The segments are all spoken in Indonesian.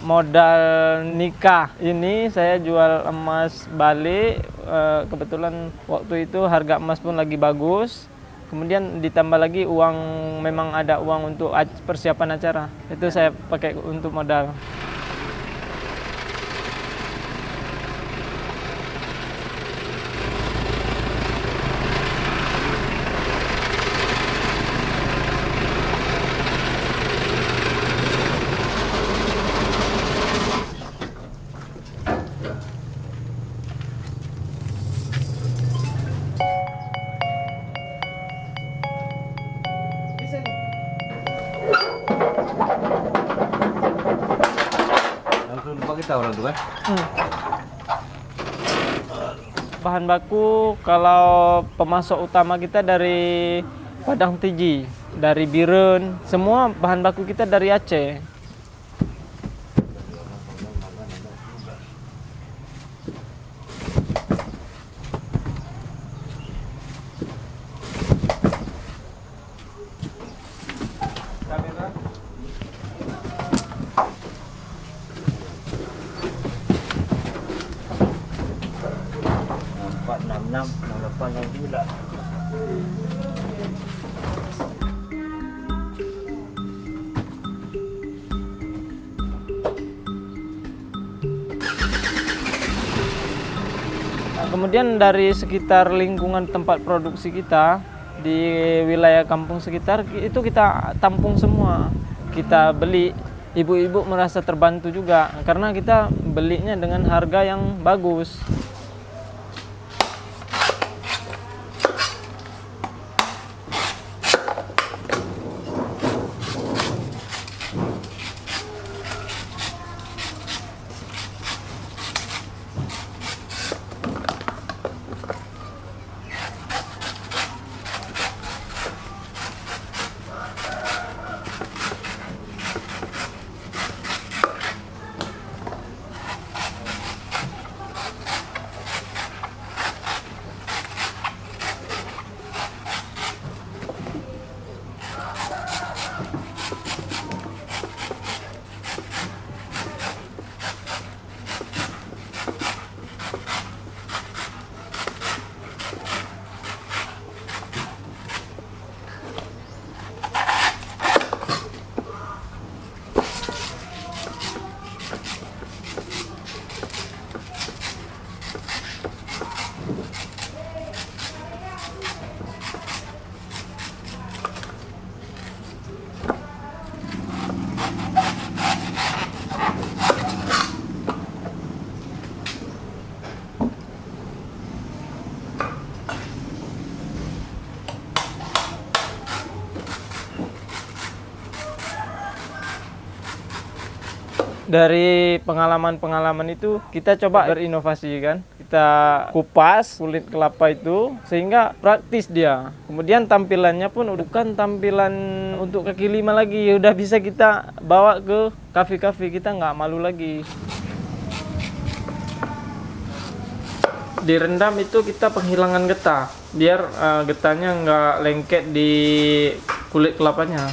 modal nikah ini saya jual emas balik. Kebetulan waktu itu harga emas pun lagi bagus. Kemudian ditambah lagi uang, memang ada uang untuk persiapan acara. Itu saya pakai untuk modal. Kita orang tua. Bahan baku kalau pemasok utama kita dari Padang Tiji, dari Birun, semua bahan baku kita dari Aceh. Kemudian dari sekitar lingkungan tempat produksi kita di wilayah kampung sekitar itu kita tampung semua. Kita beli, ibu-ibu merasa terbantu juga karena kita belinya dengan harga yang bagus. Dari pengalaman-pengalaman itu kita coba berinovasi kan. Kita kupas kulit kelapa itu sehingga praktis dia. Kemudian tampilannya pun bukan tampilan untuk kaki lima lagi. Udah bisa kita bawa ke kafe-kafe, kita nggak malu lagi. Direndam itu kita penghilangan getah, biar getahnya nggak lengket di kulit kelapanya.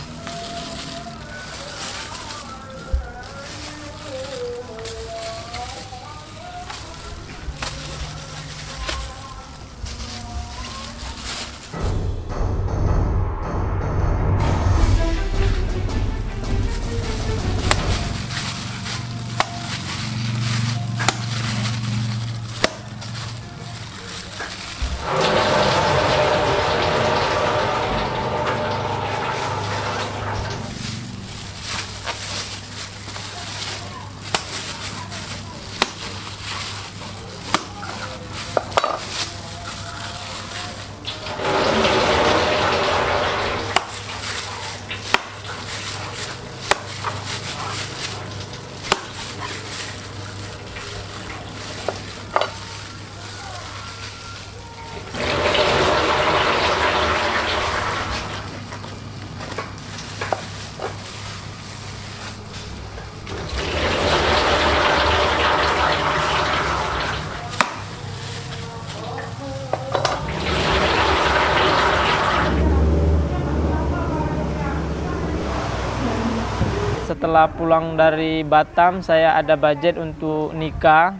setelah pulang dari Batam, saya ada budget untuk nikah.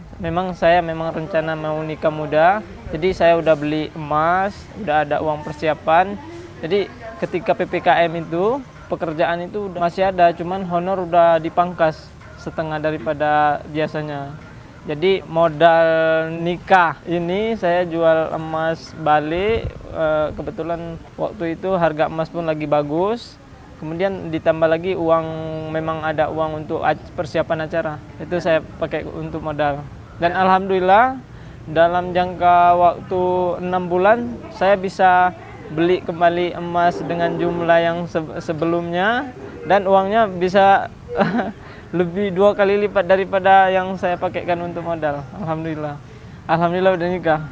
Saya memang rencana mau nikah muda. Jadi saya udah beli emas, udah ada uang persiapan. Jadi ketika PPKM itu, pekerjaan itu masih ada, cuman honor udah dipangkas setengah daripada biasanya. Jadi modal nikah ini saya jual emas balik, kebetulan waktu itu harga emas pun lagi bagus. Kemudian ditambah lagi uang, memang ada uang untuk persiapan acara. Itu saya pakai untuk modal. Dan alhamdulillah dalam jangka waktu 6 bulan saya bisa beli kembali emas dengan jumlah yang sebelumnya. Dan uangnya bisa lebih 2 kali lipat daripada yang saya pakaikan untuk modal. Alhamdulillah. Alhamdulillah udah nikah.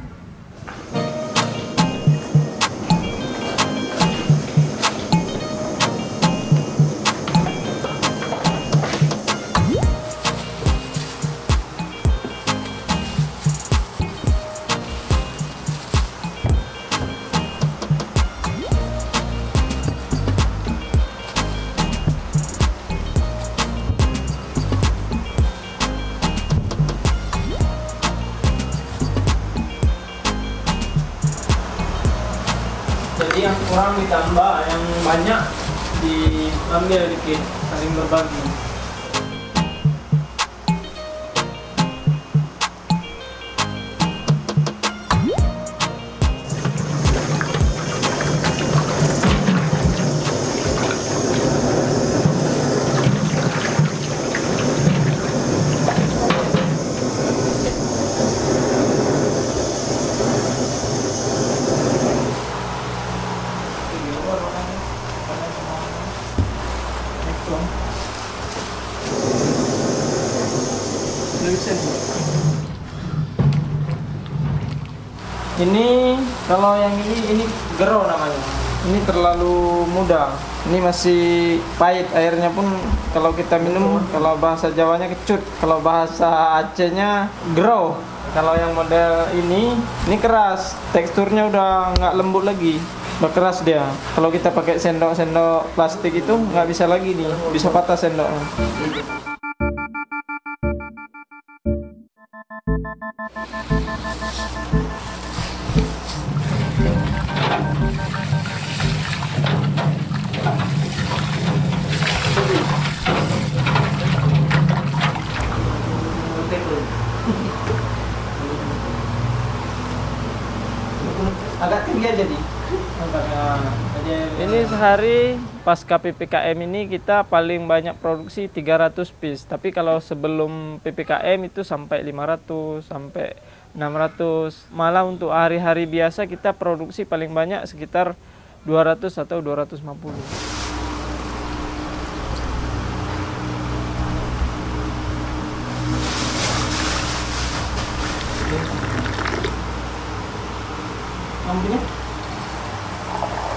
Jadi yang kurang ditambah, yang banyak diambil dikit, saling berbagi. Ini kalau yang ini gero namanya. Ini terlalu muda. Ini masih pahit, airnya pun kalau kita minum, kalau bahasa Jawanya kecut, kalau bahasa Acehnya gero. Kalau yang model ini keras, teksturnya udah nggak lembut lagi, udah keras dia. Kalau kita pakai sendok-sendok plastik itu nggak bisa lagi nih, bisa patah sendoknya. Agak tinggi aja nih. Ini sehari pasca PPKM ini kita paling banyak produksi 300 piece. Tapi kalau sebelum PPKM itu sampai 500, sampai 600. Malah untuk hari-hari biasa kita produksi paling banyak sekitar 200 atau 250.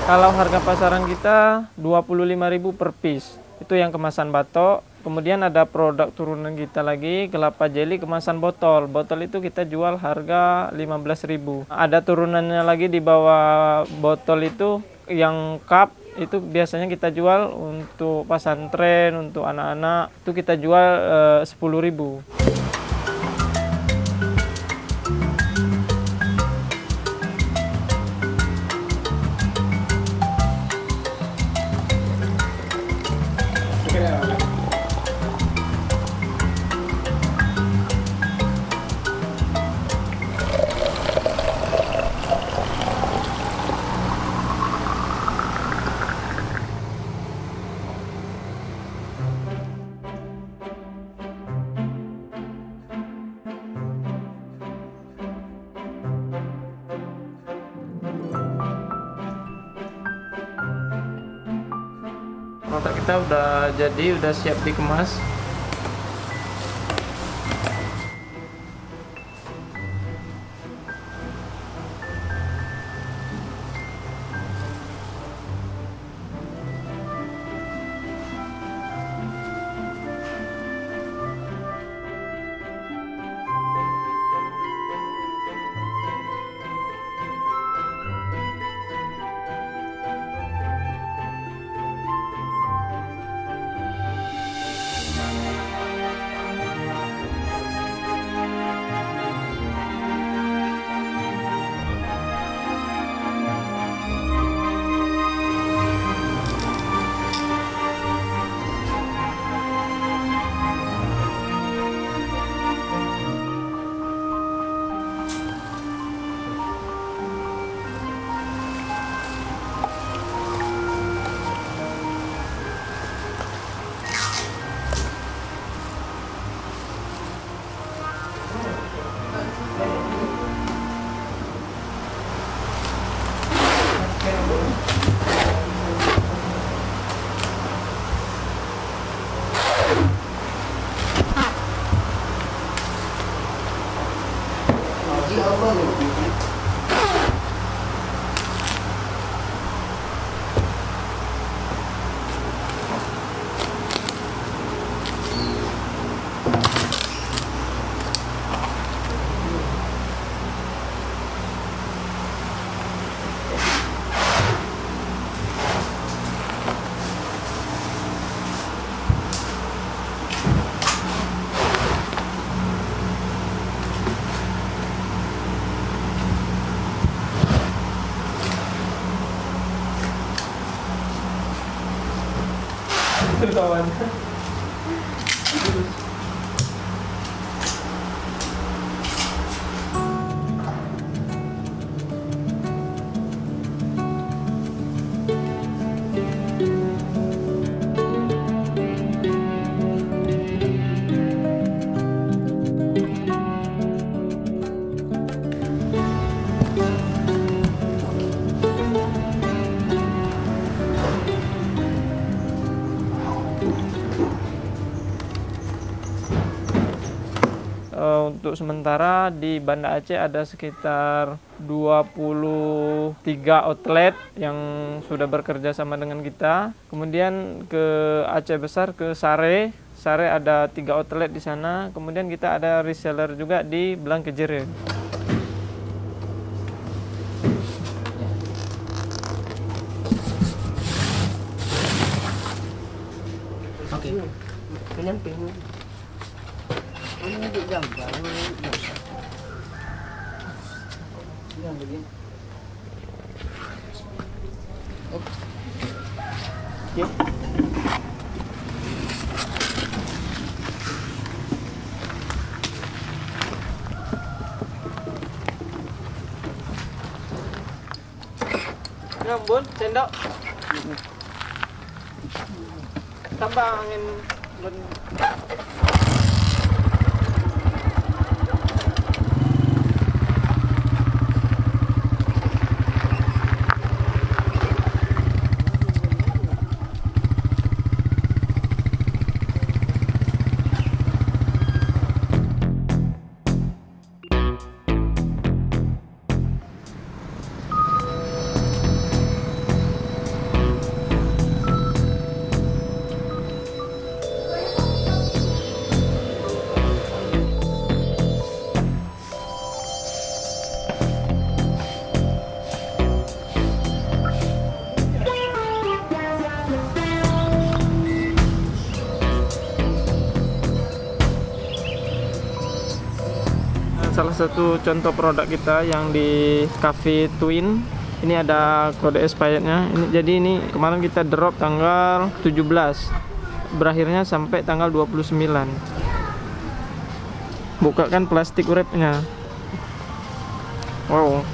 Kalau harga pasaran kita 25.000 per piece. Itu yang kemasan batok. Kemudian ada produk turunan kita lagi, kelapa jelly kemasan botol. Botol itu kita jual harga 15.000. Ada turunannya lagi di bawah botol itu yang cup itu biasanya kita jual untuk pesantren, untuk anak-anak. Itu kita jual 10.000. Produk kita udah jadi, udah siap dikemas. lawan. Untuk sementara di Banda Aceh ada sekitar 23 outlet yang sudah bekerja sama dengan kita. Kemudian ke Aceh Besar, ke Sare. Sare ada 3 outlet di sana. Kemudian kita ada reseller juga di Blangkejere. Oke. Penyamping. Ini jam begini. Oke. Ya, Bun, sendok. Tambah angin, Bun. Salah satu contoh produk kita yang di Cafe Twin ini ada kode expirednya. Jadi ini kemarin kita drop tanggal 17, berakhirnya sampai tanggal 29. Bukakan plastik wrapnya. Wow,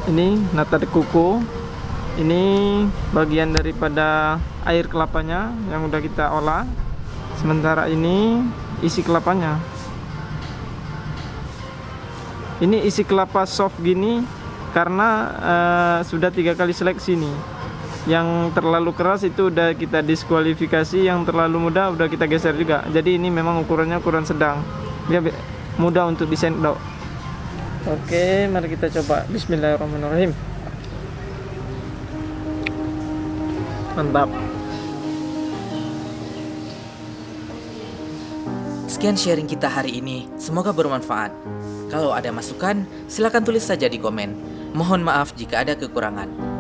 ini nata de coco. Ini bagian daripada air kelapanya yang udah kita olah. Sementara ini isi kelapanya. Ini isi kelapa soft gini karena sudah 3 kali seleksi nih. Yang terlalu keras itu udah kita diskualifikasi, yang terlalu mudah udah kita geser juga. Jadi ini memang ukurannya ukuran sedang. Dia mudah untuk disendok. Oke, mari kita coba. Bismillahirrahmanirrahim. Mantap. Sekian sharing kita hari ini, semoga bermanfaat. Kalau ada masukan, silakan tulis saja di komen. Mohon maaf jika ada kekurangan.